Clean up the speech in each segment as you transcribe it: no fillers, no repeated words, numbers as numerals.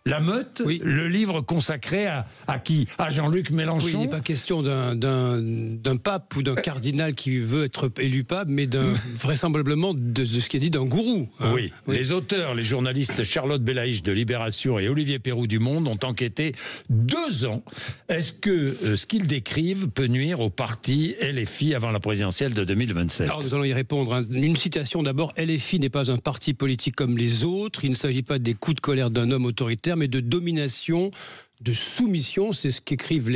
La Meute, Oui. le livre consacré à qui? À Jean-Luc Mélenchon. Oui, il n'est pas question d'un pape ou d'un cardinal qui veut être élu pape, mais vraisemblablement de ce qui est dit d'un gourou. Hein. Oui. Les auteurs, les journalistes Charlotte Belaïch de Libération et Olivier Perroux du Monde ont enquêté 2 ans. Est-ce que ce qu'ils décrivent peut nuire au parti LFI avant la présidentielle de 2027? Alors nous allons y répondre. Hein. Une citation d'abord. LFI n'est pas un parti politique comme les autres. Il ne s'agit pas des coups de colère d'un homme autoritaire, mais de domination, de soumission. C'est ce qu'écrivent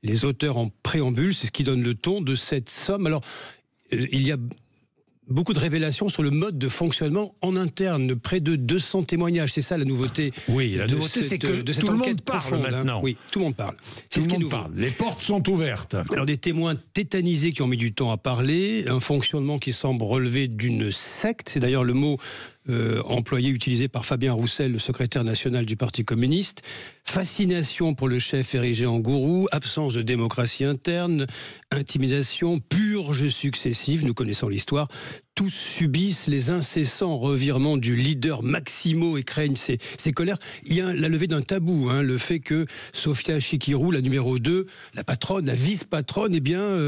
les auteurs en préambule. C'est ce qui donne le ton de cette somme. Alors, il y a beaucoup de révélations sur le mode de fonctionnement en interne, près de 200 témoignages. C'est ça la nouveauté. Oui, la nouveauté, c'est que tout le monde parle profonde, maintenant. Hein. Oui, tout le monde parle. Tout le ce qui est monde nouveau. parle. Les portes sont ouvertes. Alors des témoins tétanisés qui ont mis du temps à parler, un fonctionnement qui semble relever d'une secte. C'est d'ailleurs le mot employé, utilisé par Fabien Roussel, le secrétaire national du Parti communiste. Fascination pour le chef érigé en gourou, absence de démocratie interne, intimidation, purges successives, nous connaissons l'histoire. Tous subissent les incessants revirements du leader Maximo et craignent ses colères. Il y a la levée d'un tabou, hein, le fait que Sofia Chikirou, la numéro 2, la patronne, la vice-patronne, eh bien,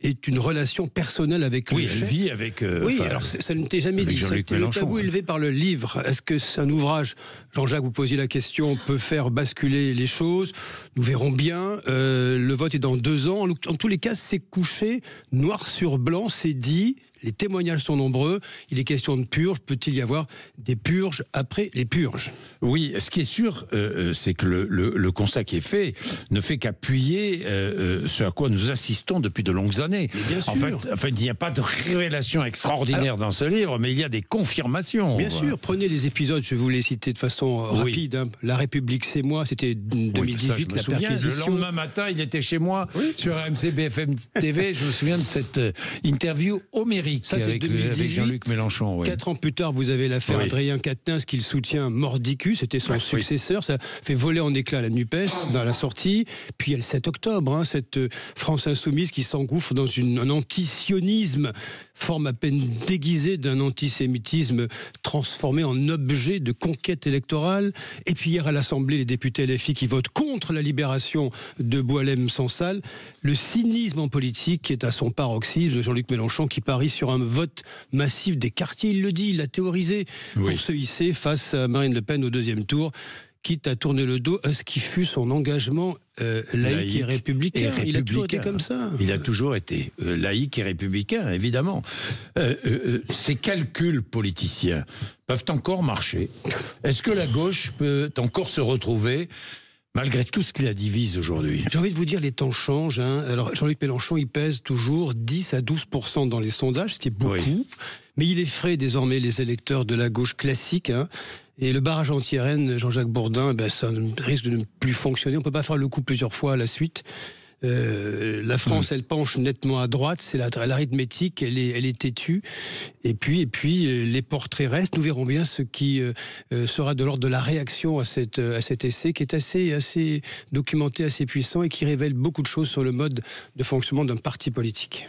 est une relation personnelle avec le chef. Elle vit avec... oui, alors ça ne t'est jamais dit. Jean-Luc Le Mélenchon, tabou élevé par le livre. Est-ce que c'est un ouvrage, Jean-Jacques, vous posiez la question, peut faire basculer les choses? Nous verrons bien. Le vote est dans 2 ans. En tous les cas, c'est couché, noir sur blanc, c'est dit. Les témoignages sont nombreux. Il est question de purges. Peut-il y avoir des purges après les purges? Oui, ce qui est sûr, c'est que le constat qui est fait ne fait qu'appuyer ce à quoi nous assistons depuis de longues années. Bien sûr. En fait, il n'y a pas de révélation extraordinaire dans ce livre, mais il y a des confirmations. Bien sûr, prenez les épisodes, je vous les citer de façon rapide. Hein. La République, c'est moi, c'était 2018, la perquisition. Le lendemain matin, il était chez moi sur RMC BFM TV. Je me souviens de cette interview homérique avec Jean-Luc Mélenchon. Oui. 4 ans plus tard, vous avez l'affaire Adrien Quatennens qu'il soutient mordicus, c'était son successeur. Ça fait voler en éclats la NUPES dans la sortie. Puis il y a le 7 octobre, hein, cette France insoumise qui s'engouffre dans un antisionisme, forme à peine déguisée d'un antisémitisme transformé en objet de conquête électorale. Et puis hier à l'Assemblée, les députés LFI qui votent contre la libération de Boualem Sansal. Le cynisme en politique qui est à son paroxysme de Jean-Luc Mélenchon qui parie sur un vote massif des quartiers. Il le dit, il l'a théorisé pour se hisser face à Marine Le Pen au 2e tour, quitte à tourner le dos à ce qui fut son engagement laïque et républicain. Il a toujours été comme ça. Il a toujours été laïque et républicain, évidemment. Ces calculs politiciens peuvent encore marcher. Est-ce que la gauche peut encore se retrouver malgré tout ce qui la divise aujourd'hui? J'ai envie de vous dire, les temps changent. Hein. Alors, Jean-Luc Mélenchon, il pèse toujours 10 à 12% dans les sondages, ce qui est beaucoup. Oui. Mais il effraie désormais les électeurs de la gauche classique. Hein. Et le barrage anti-RN, Jean-Jacques Bourdin, ça risque de ne plus fonctionner. On ne peut pas faire le coup plusieurs fois à la suite. La France, elle penche nettement à droite, c'est l'arithmétique, elle est têtue. Et puis, les portraits restent. Nous verrons bien ce qui sera de l'ordre de la réaction à cet essai, qui est assez documenté, assez puissant et qui révèle beaucoup de choses sur le mode de fonctionnement d'un parti politique.